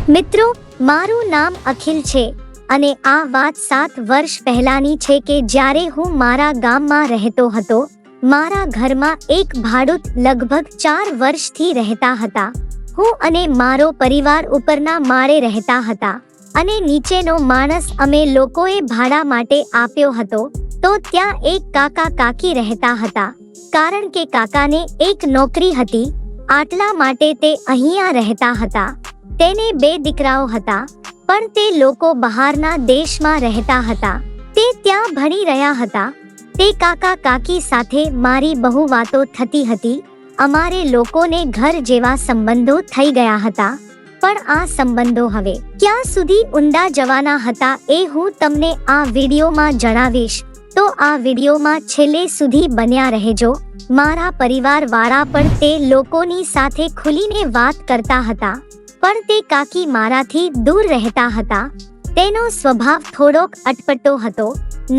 મિત્રો, મારું નામ અખિલ છે અને આ વાત 7 વર્ષ પહેલાની છે કે જ્યારે હું મારા ગામમાં રહેતો હતો. મારા ઘરમાં એક ભાડૂત લગભગ 4 વર્ષથી રહેતા હતા. હું અને મારો પરિવાર ઉપરના માળે રહેતા હતા અને નીચેનો માણસ અમે લોકોએ ભાડા માટે આપ્યો હતો. તો ત્યાં એક કાકા કાકી રહેતા હતા. કારણ કે કાકાને એક નોકરી હતી, આટલા માટે તે અહીંયા રહેતા હતા. તેને 2 દીકરાઓ હતા, પણ તે લોકો બહારના દેશમાં રહેતા હતા. તે ત્યાં ભણી રહ્યા હતા. તે કાકા કાકી સાથે મારી બહુ વાતો થતી હતી. અમારે લોકોને ઘર જેવા સંબંધો થઈ ગયા હતા. પણ આ સંબંધો હવે ક્યાં સુધી ઊંડા જવાના હતા એ હું તમને આ વિડીયોમાં જણાવીશ. તો આ વિડીયોમાં છેલ્લે સુધી બન્યા રહેજો. મારા પરિવાર વાળા પણ તે લોકોની સાથે ખુલીને વાત કરતા હતા. પણ તે કાકી મારાથી દૂર રહેતા હતા. તેનો સ્વભાવ થોડોક અટપટો હતો.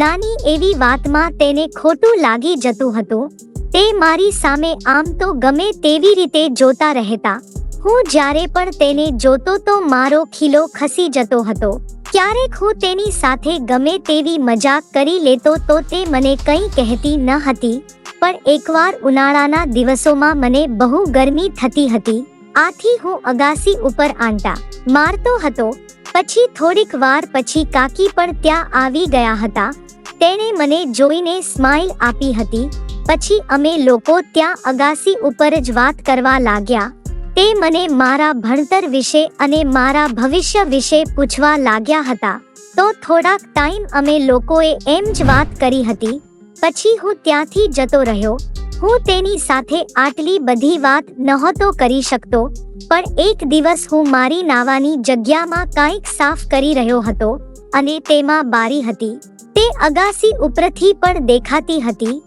નાની એવી વાતમાં તેને ખોટું લાગી જતું હતું. તે મારી સામે આમ તો ગમે તેવી રીતે જોતા રહેતા. હું જ્યારે પણ તેને જોતો તો મારો ખીલો ખસી જતો હતો. ક્યારેક હું તેની સાથે ગમે તેવી મજાક કરી લેતો તો તે મને કંઈ કહેતી ન હતી. પણ એકવાર ઉનાળાના દિવસોમાં મને બહુ ગરમી થતી હતી. આથી હું અગાસી ઉપર આંટા મારતો હતો. પછી થોડીક વાર પછી કાકી પણ ત્યાં આવી ગયા હતા. તેણે મને જોઈને સ્માઈલ આપી હતી. પછી અમે લોકો ત્યાં અગાસી ઉપર જ વાત કરવા લાગ્યા. તે મને મારા ભણતર વિશે અને મારા ભવિષ્ય વિશે પૂછવા લાગ્યા હતા. તો થોડાક ટાઈમ અમે લોકોએ એમ જ વાત કરી હતી. પછી હું ત્યાંથી જતો રહ્યો. હું તેની સાથે આટલી બધી વાત નહોતો કરી શકતો. પણ એક દિવસ હું મારી નાવાની જગ્યામાં કાંઈક સાફ કરી રહ્યો હતો અને તેમાં બારી હતી. તે અગાસી ઉપરથી પણ દેખાતી હતી.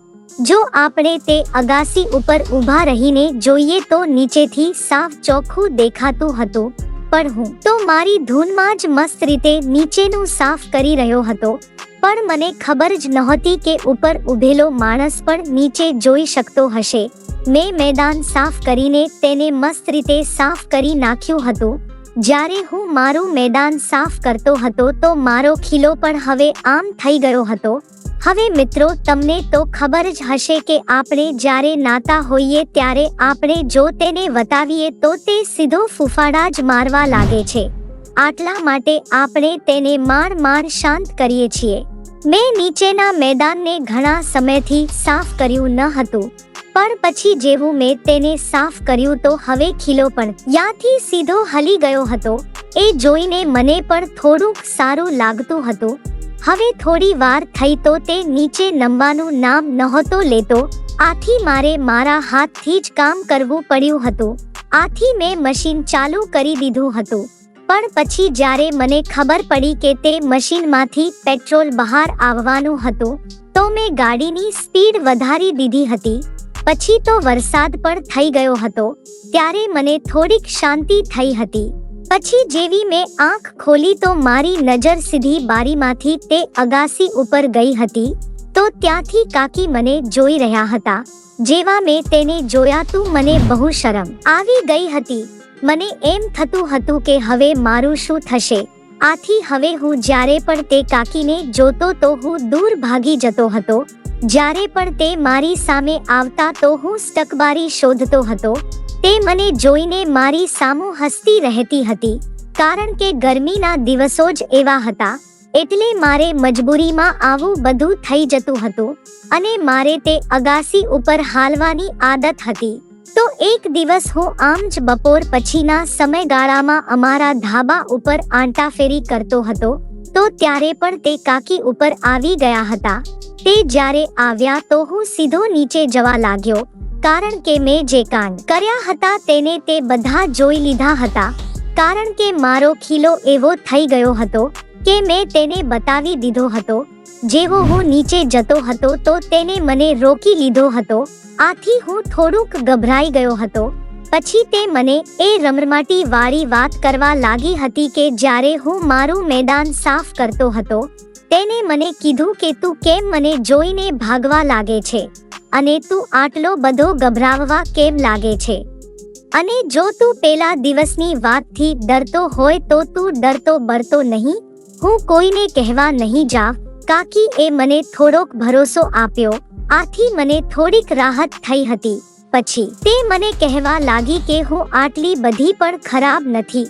જો આપણે તે અગાસી ઉપર ઊભા રહીને જોઈએ તો નીચેથી સાફ ચોખ્ખું દેખાતું હતું. પણ હું તો મારી ધૂનમાં જ મસ્ત રીતે નીચેનું સાફ કરી રહ્યો હતો. પણ મને ખબર જ નહોતી કે ઉપર ઊભેલો માણસ પણ નીચે જોઈ શકતો હશે. મેં મેદાન સાફ કરીને તેને મસ્ત રીતે સાફ કરી નાખ્યું હતું. જ્યારે હું મારું મેદાન સાફ કરતો હતો તો મારો ખીલો પણ હવે આમ થઈ ગયો હતો. હવે મિત્રો, તમને તો ખબર જ હશે કે આપણે જ્યારે નાતા હોઈએ ત્યારે આપણે જો તેને વતાવીએ તો તે સીધો ફૂફાડા જ મારવા લાગે છે. આટલા માટે આપણે તેને માંડ શાંત કરીએ છીએ. મેં નીચેના મેદાનને ઘણા સમયથી સાફ કર્યું ન હતું. પણ પછી જેવું મેં તેને સાફ કર્યું તો હવે ખીલો પણ ત્યાંથી સીધો હલી ગયો હતો. એ જોઈને મને પણ થોડુંક સારું લાગતું હતું. હવે થોડી વાર થઈ તો તે નીચે નમવાનું નામ નહોતો લેતો. આથી મારે મારા હાથથી જ કામ કરવું પડ્યું હતું. આથી મેં મશીન ચાલુ કરી દીધું હતું. પણ પછી જ્યારે મને ખબર પડી કે તે મશીનમાંથી પેટ્રોલ બહાર આવવાનું હતું તો મેં ગાડીની સ્પીડ વધારી દીધી હતી. પછી તો વરસાદ પણ થઈ ગયો હતો. ત્યારે મને થોડીક શાંતિ થઈ હતી. પછી જેવી મેં આંખ ખોલી તો મારી નજર સીધી બારીમાંથી તે અગાસી ઉપર ગઈ હતી. તો ત્યાંથી કાકી મને જોઈ રહ્યા હતા. જેવા મેં તેને જોયા તો મને બહુ શરમ આવી ગઈ હતી. મને એમ થતું હતું કે હવે મારું શું થશે. આથી હવે હું જ્યારે પણ તે કાકીને જોતો તો હું દૂર ભાગી જતો હતો. જ્યારે પણ તે મારી સામે આવતા તો હું સ્ટકબારી શોધતો હતો. તે મને જોઈને મારી સામું હસતી રહેતી હતી. કારણ કે ગરમીના દિવસો જ એવા હતા. એટલે મારે મજબૂરીમાં આવું બધું થઈ જતું હતું અને મારે તે અગાસી ઉપર હાલવાની આદત હતી. તો એક દિવસ હું આમ જ બપોર પછીના સમયગાળામાં અમારા ધાબા ઉપર આંટાફેરી કરતો હતો. તો ત્યારે પણ તે કાકી ઉપર આવી ગયા હતા. તે જ્યારે આવ્યા તો હું સીધો નીચે જવા લાગ્યો. કારણ કે મેં જે કાંડ કર્યા હતા તેને તે બધા જોઈ લીધા હતા. કારણ કે મારો ખીલો એવો થઈ ગયો હતો કે મેં તેને બતાવી દીધો હતો. જેવો હું નીચે જતો હતો તો તેને મને રોકી લીધો હતો. આથી હું થોડુંક ગભરાઈ ગયો હતો. પછી તે મને એ રમરમાટી વાળી વાત કરવા લાગી હતી કે જ્યારે હું મારું મેદાન સાફ કરતો હતો તેને મને કીધું કે તું કેમ મને જોઈને ભાગવા લાગે છે અને તું આટલો બધો ગભરાવવા કેમ લાગે છે. અને જો તું પેલા દિવસની વાતથી ડરતો હોય તો તું ડરતો બરતો નહીં. હું કોઈને કહેવા નહીં જાવ. કાકી એ મને થોડોક ભરોસો આપ્યો. આથી મને થોડીક રાહત થઈ હતી. પછી તે મને કહેવા લાગી કે હું આટલી બધી પણ ખરાબ નથી.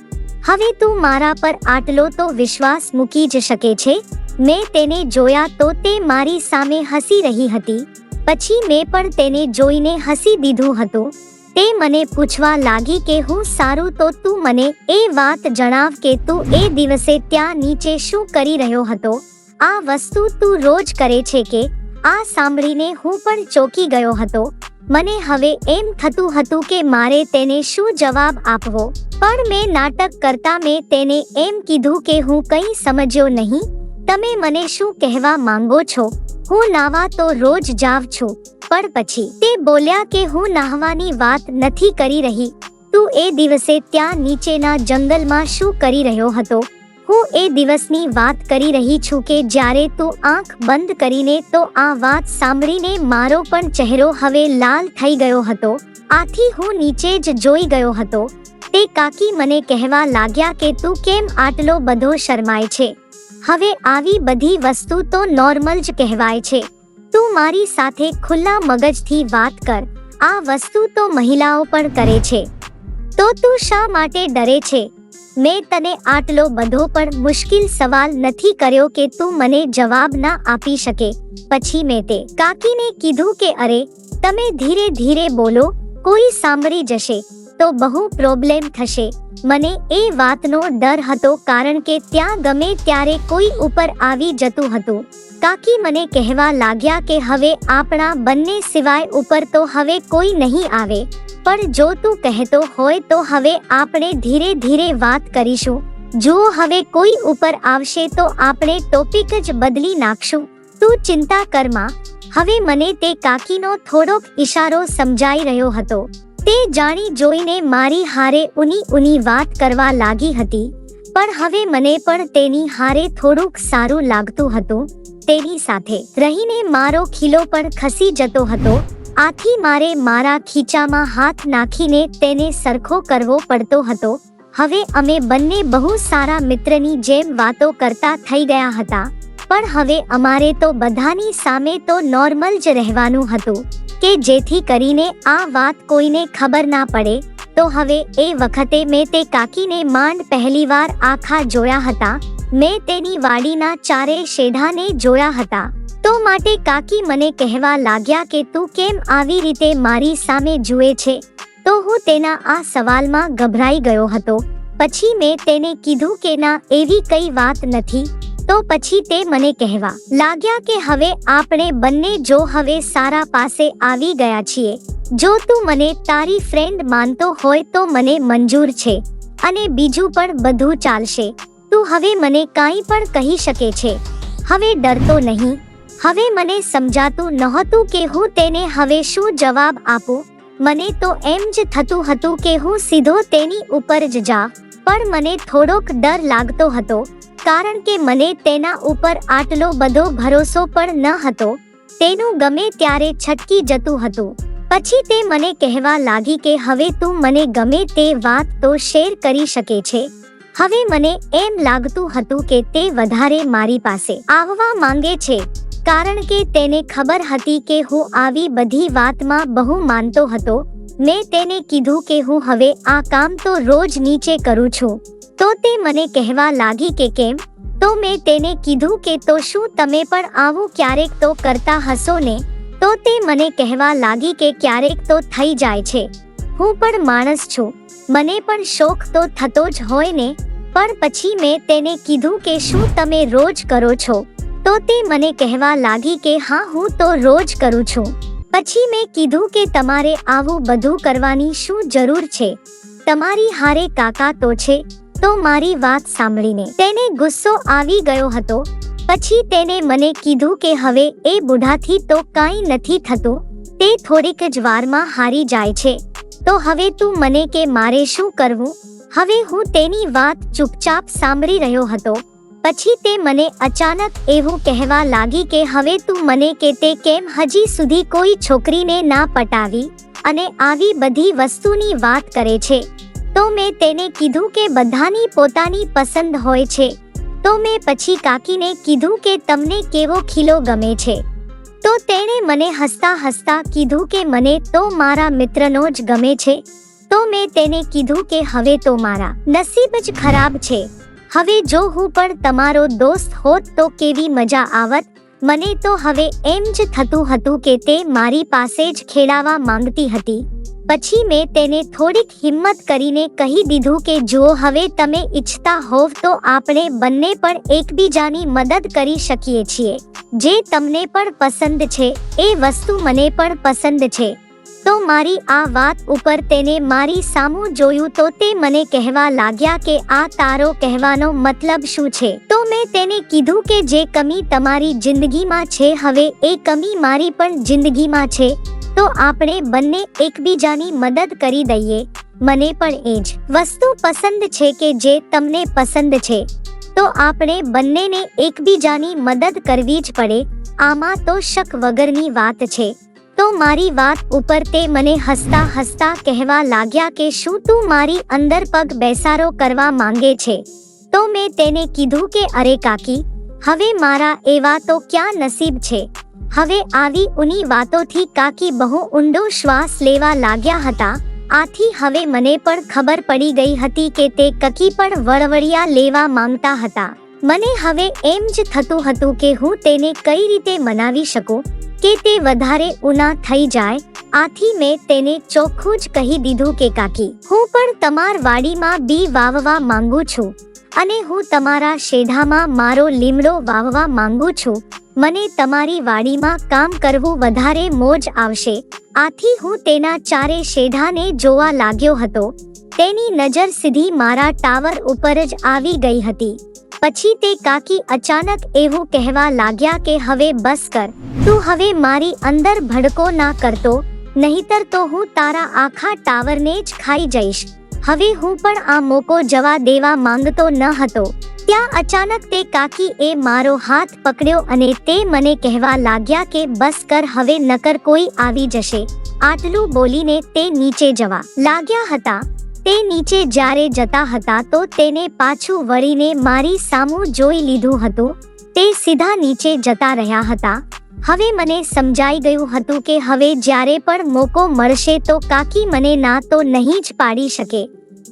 હવે તું મારા પર આટલો તો વિશ્વાસ મૂકી જ શકે છે. મેં તેને જોયા તો તે મારી સામે હસી રહી હતી. પછી મેં પણ તેને જોઈને હસી દીધું હતું. તે મને પૂછવા લાગી કે હું સારું તો તું મને એ વાત જણાવ કે તું એ દિવસે ત્યાં નીચે શું કરી રહ્યો હતો. આ વસ્તુ તું રોજ કરે છે કે? આ સાંભળીને હું પણ ચોંકી ગયો હતો. મને હવે એમ થતું હતું કે મારે તેને શું જવાબ આપવો. પણ મેં નાટક કરતા મેં તેને એમ કીધું કે હું કંઈ સમજ્યો નહીં. તમે મને શું કહેવા માંગો છો? હું નાવા તો રોજ જાવ છું. પણ પછી તે બોલ્યા કે હું નાહવાની વાત નથી કરી રહી. તું એ દિવસે ત્યાં નીચેના જંગલમાં શું કરી રહ્યો હતો? હું એ દિવસની વાત કરી રહી છું કે જ્યારે તું આંખ બંધ કરીને. તો આ વાત સાંભળીને મારો પણ ચહેરો હવે લાલ થઈ ગયો હતો. આથી હું નીચે જ જોઈ ગયો હતો. તે કાકી મને કહેવા લાગ્યા કે તું કેમ આટલો બધો શરમાય છે? હવે આવી બધી વસ્તુ તો નોર્મલ જ કહેવાય છે. તું મારી સાથે ખુલ્લા મગજથી વાત કર. આ વસ્તુ તો મહિલાઓ પણ કરે છે. તો તું શા માટે ડરે છે? મેં તને આટલો બધો પણ મુશ્કેલ સવાલ નથી કર્યો કે તું મને જવાબ ના આપી શકે. પછી મેં તે કાકીને કીધું કે અરે તમે ધીરે ધીરે બોલો. કોઈ સાંભળી જશે તો બહુ પ્રોબ્લેમ થશે. મને એ વાતનો ડર હતો કારણ કે ત્યાં ગમે ત્યારે કોઈ ઉપર આવી જતું હતું. કાકી મને કહેવા લાગ્યા કે હવે આપણા બંને સિવાય ઉપર તો હવે કોઈ નહીં આવે. પણ જો તું કહેતો હોય તો હવે આપણે ધીરે ધીરે વાત કરીશું. જો હવે કોઈ ઉપર આવશે તો આપણે ટોપિક જ બદલી નાખશું. તું ચિંતા કરમાં. હવે મને તે કાકીનો થોડોક ઈશારો સમજાઈ રહ્યો હતો. તે જાણી જોઈને મારી હારે ઊની વાત કરવા લાગી હતી. પણ હવે મને પણ તેની હારે થોડુંક સારું લાગતું હતું. તેની સાથે રહીને મારો ખીલો પણ ખસી જતો હતો. આથી મારે મારા ખીચામાં હાથ નાખીને તેને સરખો કરવો પડતો હતો. હવે અમે બંને બહુ સારા મિત્રની જેમ વાતો કરતા થઈ ગયા હતા. પણ હવે અમારે તો બધાની સામે તો નોર્મલ જ રહેવાનું હતું કે જેથી કરીને આ વાત કોઈને ખબર ના પડે. તો હવે એ વખતે મેં તે કાકીને માંડ પહેલીવાર આખા જોયા હતા. મેં તેની વાડીના ચારે શેઢાને જોયા હતા. તો માટે કાકી મને કહેવા લાગ્યા કે તું કેમ આવી રીતે મારી સામે જુએ છે? તો હું તેના આ સવાલમાં ગભરાઈ ગયો હતો. પછી મેં તેને કીધું કે ના એવી કઈ વાત નથી. તો પછી તે મને કહેવા લાગ્યા કે હવે આપણે બંને જો હવે સારા પાસે આવી ગયા છીએ. જો તું મને તારી ફ્રેન્ડ માનતો હોય તો મને મંજૂર છે. અને બીજું પણ બધું ચાલશે. તું હવે મને કાંઈ પણ કહી શકે છે. હવે ડરતો નહીં. હવે મને સમજાતું નહોતું કે હું તેને હવે શું જવાબ આપું. મને તો એમ જ થતું હતું કે હું સીધો તેની ઉપર જ જાઉં. પણ મને થોડોક ડર લાગતો હતો કારણ કે મને તેના ઉપર આટલો બધો ભરોસો પણ ન હતો. તેનું ગમે ત્યારે છટકી જતું હતું. પછી તે મને કહેવા લાગી કે હવે તું મને ગમે તે વાત તો શેર કરી શકે છે. હવે મને એમ લાગતું હતું કે તે વધારે મારી પાસે આવવા માંગે છે કારણ કે તેને ખબર હતી કે હું આવી બધી વાતમાં બહુ માનતો હતો. મેં તેને કીધું કે હું હવે આ કામ તો રોજ નીચે કરું છું. તો તે મને કહેવા લાગી કે કેમ? તો મેં તેને કીધું કે તો શું તમે પણ આવું ક્યારેક તો કરતા હશો ને? તો તે મને કહેવા લાગી કે ક્યારેક તો થઈ જાય છે. હું પણ માણસ છું. મને પણ શોખ તો થતો જ હોય ને. પણ પછી મેં તેને કીધું કે શું તમે રોજ કરો છો? તો તે મને કહેવા લાગી કે હા હું તો રોજ કરું છું. પછી મેં કીધું કે તમારે આવું બધું કરવાની શું જરૂર છે? તમારી હારે કાકા તો છે. તો મારી વાત સાંભળીને તેને ગુસ્સો આવી ગયો હતો. પછી તેને મને કીધું કે હવે એ બુઢાથી તો કાંઈ નથી થતું. તે થોડીક જ વારમાં હારી જાય છે. તો હવે તું મને કે મારે શું કરવું? હવે હું તેની વાત ચૂપચાપ સાંભળી રહ્યો હતો. પછી તે મને અચાનક એવું કહેવા લાગી કે હવે તું મને કે તે કેમ હજી સુધી કોઈ છોકરીને ના પટાવી અને આવી બધી વસ્તુની વાત કરે છે. તો મેં તેને કીધું કે બધાની પોતાની પસંદ હોય છે. તો મેં પછી કાકીને કીધું કે તમને કેવો ખીલો ગમે છે. તો તેણે મને હસતા હસતા કીધું કે મને તો મારા મિત્રનો જ ગમે છે. તો મેં તેને કીધું કે હવે તો મારા નસીબ જ ખરાબ છે. હવે જો હું પણ તમારો દોસ્ત હોત તો કેવી મજા આવત. મને તો હવે એમ જ થતું હતું કે તે મારી પાસે જ ખેડાવા માંગતી હતી. પછી મેં તેને થોડીક હિંમત કરીને કહી દીધું કે જો હવે તમે ઈચ્છતા હોવ તો આપણે બંને પણ એકબીજાની મદદ કરી શકીએ છીએ. જે તમને પણ પસંદ છે એ વસ્તુ મને પણ પસંદ છે. તો મારી આ વાત ઉપર તેને મારી સામું જોયું તો તે મને કહેવા લાગ્યા કે આ તારો કહેવાનો મતલબ શું છે. તો મેં તેને કીધું કે જે કમી તમારી જિંદગીમાં છે હવે એ કમી મારી પણ જિંદગીમાં છે. તો આપણે બંને એકબીજાની મદદ કરી દઈએ. મને પણ એ જ વસ્તુ પસંદ છે કે જે તમને પસંદ છે. તો આપણે બંનેને એકબીજાની મદદ કરવી જ પડે. આમાં તો શક વગરની વાત છે. તો મારી વાત ઉપર તે મને હસતા હસતા કહેવા લાગ્યા કે શું તું મારી અંદર પગ બેસારો કરવા માંગે છે. તો મેં તેને કીધું કે અરે કાકી, હવે મારા એવા તો ક્યાં નસીબ છે. હવે આવી ઊની વાતોથી કાકી બહુ ઊંડો શ્વાસ લેવા લાગ્યા હતા. આથી હવે મને પણ ખબર પડી ગઈ હતી કે તે કકી પણ વળવળિયા લેવા માંગતા હતા. મને હવે એમ જ થતું હતું કે હું તેને કઈ રીતે મનાવી શકું કે તે વધારે ઊના થઈ જાય. આથી મેં તેને ચોખ્ખું જ કહી દીધું કે કાકી, હું પણ તમાર વાડીમાં બી વાવવા માંગુ છું અને હું તમારા શેઢામાં મારો લીમડો વાવવા માંગુ છું. મને તમારી વાડીમાં કામ કરવું વધારે મોજ આવશે. આથી હું તેના ચારે શેઢાને જોવા લાગ્યો હતો. તેની નજર સીધી મારા ટાવર ઉપર જ આવી ગઈ હતી. પછી તે કાકી અચાનક એવું કહેવા લાગ્યા કે હવે બસ કર, તું હવે મારી અંદર ભડકો ના કરતો, નહીતર તો હું તારા આખા ટાવરને જ ખાઈ જઈશ. હવે હું પણ આ મોકો જવા દેવા માંગતો ન હતો. ત્યાં અચાનક તે કાકી એ મારો હાથ પકડ્યો અને તે મને કહેવા લાગ્યા કે બસ કર હવે નકર કોઈ આવી જશે. આટલું બોલીને તે નીચે જવા લાગ્યા હતા. તે નીચે જ્યારે જતા હતા તો તેને પાછું વળીને મારી સામું જોઈ લીધું હતું. તે સીધા નીચે જતા રહ્યા હતા. હવે મને સમજાઈ ગયું હતું કે હવે જ્યારે પણ મોકો મળશે તો કાકી મને ના તો નહીં જ પાડી શકે.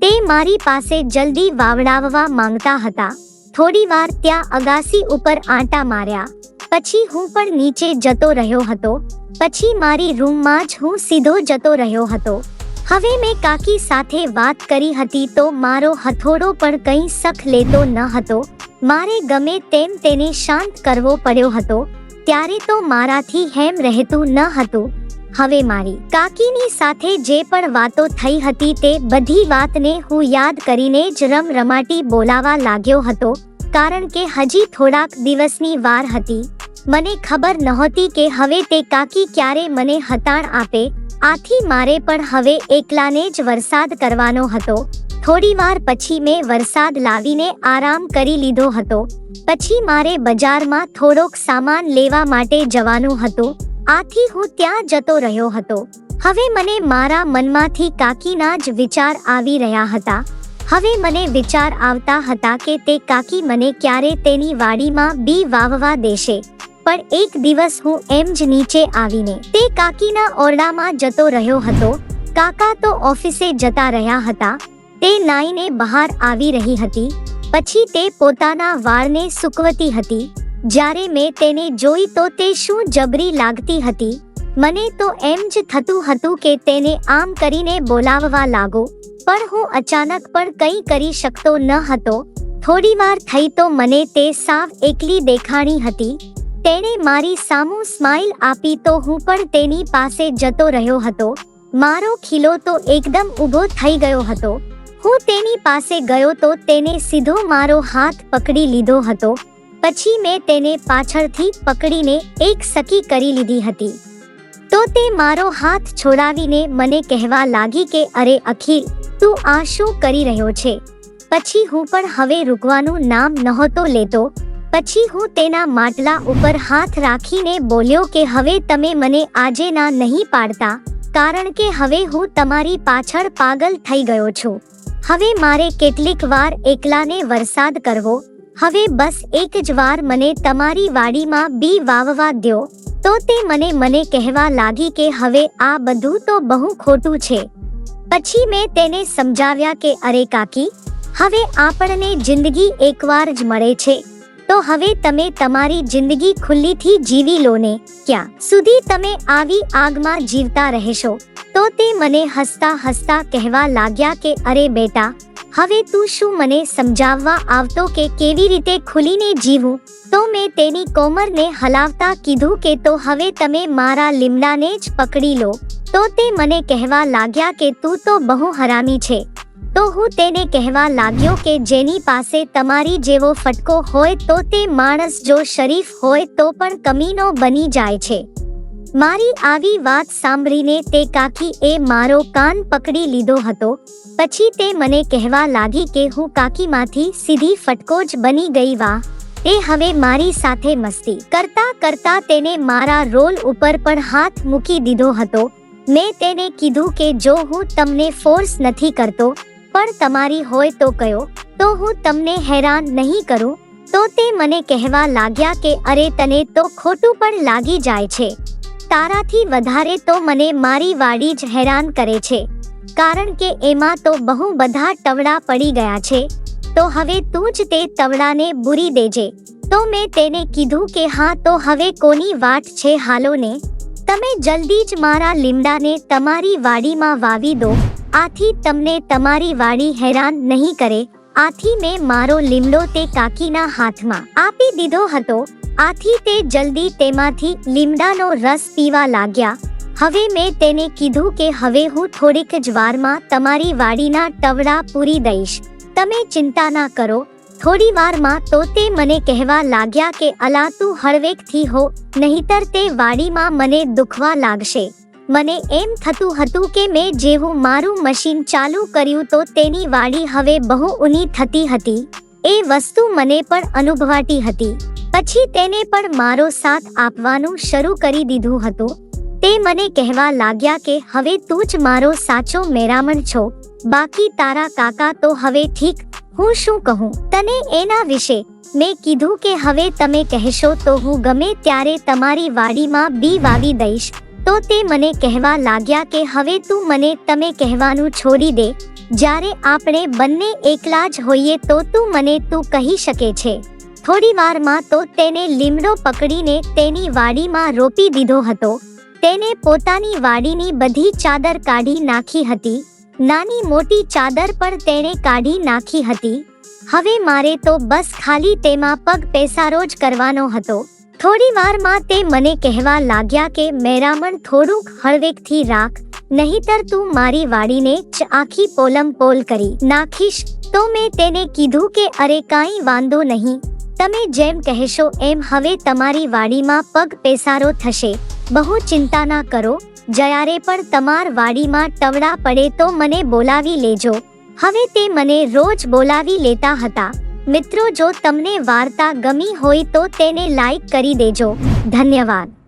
તે મારી પાસે જલ્દી વાવડાવવા માંગતા હતા. થોડી વાર ત્યાં અગાસી ઉપર આંટા માર્યા. પછી હું પણ નીચે જતો રહ્યો હતો. પછી મારી રૂમમાં જ હું સીધો જતો રહ્યો હતો. હવે મેં કાકી સાથે વાત કરી હતી તો મારો હથોડો પણ કંઈ સખ લેતો ન હતો. મારે ગમે તેમ તેને શાંત કરવો પડ્યો હતો. ત્યારે તો મારાથી હેમ રહેતું ન હતું. હવે મારી કાકીની સાથે જે પણ વાતો થઈ હતી તે બધી વાતને હું યાદ કરીને જ રમરમાટી બોલાવા લાગ્યો હતો. કારણ કે હજી થોડાક દિવસની વાર હતી. મને ખબર નહોતી કે હવે તે કાકી ક્યારે મને હતાણ આપે. આથી મારે પણ હવે એકલાને જ વરસાદ કરવાનો હતો. થોડી વાર પછી મેં વરસાદ લાવીને આરામ કરી લીધો હતો. પછી મારે બજારમાં થોડોક સામાન લેવા માટે જવાનું હતું. આથી હું ત્યાં જતો રહ્યો હતો. હવે મને મારા મનમાંથી કાકીના જ વિચાર આવી રહ્યા હતા. હવે મને વિચાર આવતા હતા કે તે કાકી મને ક્યારે તેની વાડીમાં બી વાવવા દેશે. પણ એક દિવસ હું એમ જ નીચે આવીને તે કાકીના ઓરડામાં જતો રહ્યો હતો. કાકા તો ઓફિસે જતા રહ્યા હતા. તે નાઈને બહાર આવી રહી હતી. પછી તે પોતાના વાળને સૂકવતી હતી. જ્યારે મેં તેને જોઈ તો તે શું જબરી લાગતી હતી. મને તો એમ જ થતું હતું કે તેને આમ કરીને બોલાવવા લાગો. પણ હું અચાનક પણ કંઈ કરી શકતો ન હતો. થોડી વાર થઈ તો મને તે સાવ એકલી દેખાણી હતી. તેણે મારી સામું સ્માઈલ આપી તો હું પણ તેની પાસે જતો રહ્યો હતો. મારો ખીલો તો એકદમ ઊભો થઈ ગયો હતો. હું તેની પાસે ગયો તો તેને સીધો મારો હાથ પકડી લીધો હતો. પછી મેં તેને પાછળથી પકડીને એક સકી કરી લીધી હતી. તો તે મારો હાથ છોડાવીને મને કહેવા લાગી કે અરે અખિલ, તું આ શું કરી રહ્યો છે? પછી હું પણ હવે રૂકવાનું નામ નહોતો લેતો. પછી હું તેના માટલા ઉપર હાથ રાખીને બોલ્યો કે હવે તમે મને આજે ના નહીં પાડતા, કારણ કે હવે હું તમારી પાછળ પાગલ થઈ ગયો છું. હવે મારે કેટલીક વાર એકલાને વરસાદ કરવો. હવે બસ એક જ વાર મને તમારી વાડીમાં બી વાવવા દ્યો. તો તે મને કહેવા લાગી કે હવે આ બધું તો બહુ ખોટું છે. પછી મેં તેને સમજાવ્યા કે અરે કાકી, હવે આપણને જિંદગી એકવાર જ મળે છે, તો હવે તમે તમારી જિંદગી ખુલ્લીથી જીવી લો ને. ક્યાં સુધી તમે આવી આગમાં જીવતા રહેશો? તો તે મને હસતા હસતા કહેવા લાગ્યા કે અરે બેટા, હવે તું શું મને સમજાવવા આવતો કે કેવી રીતે ખુલીને જીવું? તો મેં તેની કોમરને હલાવતા કીધું કે તો હવે તમે મારા લીમડાને જ પકડી લો. તો તે મને કહેવા લાગ્યા કે તું તો બહુ હરામી છે. તો હું તેને કહેવા લાગ્યો કે જેની પાસે તમારી જેવો ફટકો હોય તો તે માણસ જો શરીફ હોય તો પણ કમીનો બની જાય છે. મારી આવી વાત સાંભળીને તે કાકી એ મારો કાન પકડી લીધો હતો. પછી તે મને કહેવા લાગી કે હું કાકીમાંથી સીધી ફટકો જ બની ગઈ. વાહ! એ હવે મારી સાથે મસ્તી કરતા કરતા તેને મારા રોલ ઉપર પણ હાથ મૂકી દીધો હતો. મેં તેને કીધું કે જો હું તમને ફોર્સ નથી કરતો, પણ તમારી હોય તો કયો, તો હું તમને હેરાન નહીં કરું. તો તે મને કહેવા લાગ્યા કે અરે તને તો ખોટું પણ લાગી જાય છે. તારાથી વધારે તો મને મારી વાડી જ હેરાન કરે છે, કારણ કે એમાં તો બહુ બધા ટવડા પડી ગયા છે. તો હવે તું જ તે તવડાને બુરી દેજે. તો મેં તેને કીધું કે હા, તો હવે કોની વાટ છે? હાલો ને, તમે જલ્દી જ મારા લીમડાને તમારી વાડીમાં વાવી દો. આથી તમને તમારી વાડી હેરાન નહીં કરે. આથી મેં મારો લીમડો તે કાકીના હાથમાં આપી દીધો હતો. આથી તે જલ્દી તેમાંથી લીમડાનો રસ પીવા લાગ્યા. હવે મેં તેને કીધું કે હવે હું થોડીક જ વારમાં તમારી વાડીના ટવડા પૂરી દઈશ, તમે ચિંતા ના કરો. થોડી વારમાં તો તે મને કહેવા લાગ્યા કે અલા તું હળવેકથી હો, નહીતર તે વાડીમાં મને દુખવા લાગશે. મને એમ થતું હતું કે મેં જેવું મારું મશીન ચાલુ કર્યું તો તેની વાડી હવે બહુ ઊની થતી હતી. એ વસ્તુ મને પણ અનુભવાતી હતી. પછી તેને પણ મારો સાથ આપવાનું શરૂ કરી દીધું હતું. તે મને કહેવા લાગ્યા કે હવે તું જ મારો સાચો મેરામણ છો, બાકી તારા કાકા તો હવે ઠીક, હું શું કહું તને એના વિશે? મેં કીધું કે હવે તમે કહેશો તો હું ગમે ત્યારે તમારી વાડીમાં બી વાવી દઈશ. તો તે મને કહેવા લાગ્યા કે હવે તું મને તમે કહેવાનું છોડી દે. જ્યારે આપણે બંને એકલા જ હોઈએ તો તું મને તું કહી શકે છે. થોડી વારમાં તો તેને લીમડો પકડીને તેની વાડીમાં રોપી દીધો હતો. તેને પોતાની વાડીની બધી ચાદર કાઢી નાખી હતી. નાની મોટી ચાદર પણ તેણે કાઢી નાખી હતી. હવે મારે તો બસ ખાલી તેમાં પગ પેસારો જ કરવાનો હતો. થોડી વારમાં તે મને કહેવા લાગ્યા કે મેરામણ થોડુંક હળવેકથી રાખ, નહીતર તું મારી વાડીને જ આખી પોલમપોલ કરી નાખીશ. તો મેં તેને કીધું કે અરે કાંઈ વાંધો નહીં, તમે જેમ કહેશો એમ હવે તમારી વાડીમાં પગ પેસારો થશે. બહુ ચિંતા ના કરો. જ્યારે પણ તમાર વાડીમાં ટવડા પડે તો મને બોલાવી લેજો. હવે તે મને રોજ બોલાવી લેતા હતા. મિત્રો, જો તમને વાર્તા ગમી હોય તો તેને લાઈક કરી દેજો. ધન્યવાદ.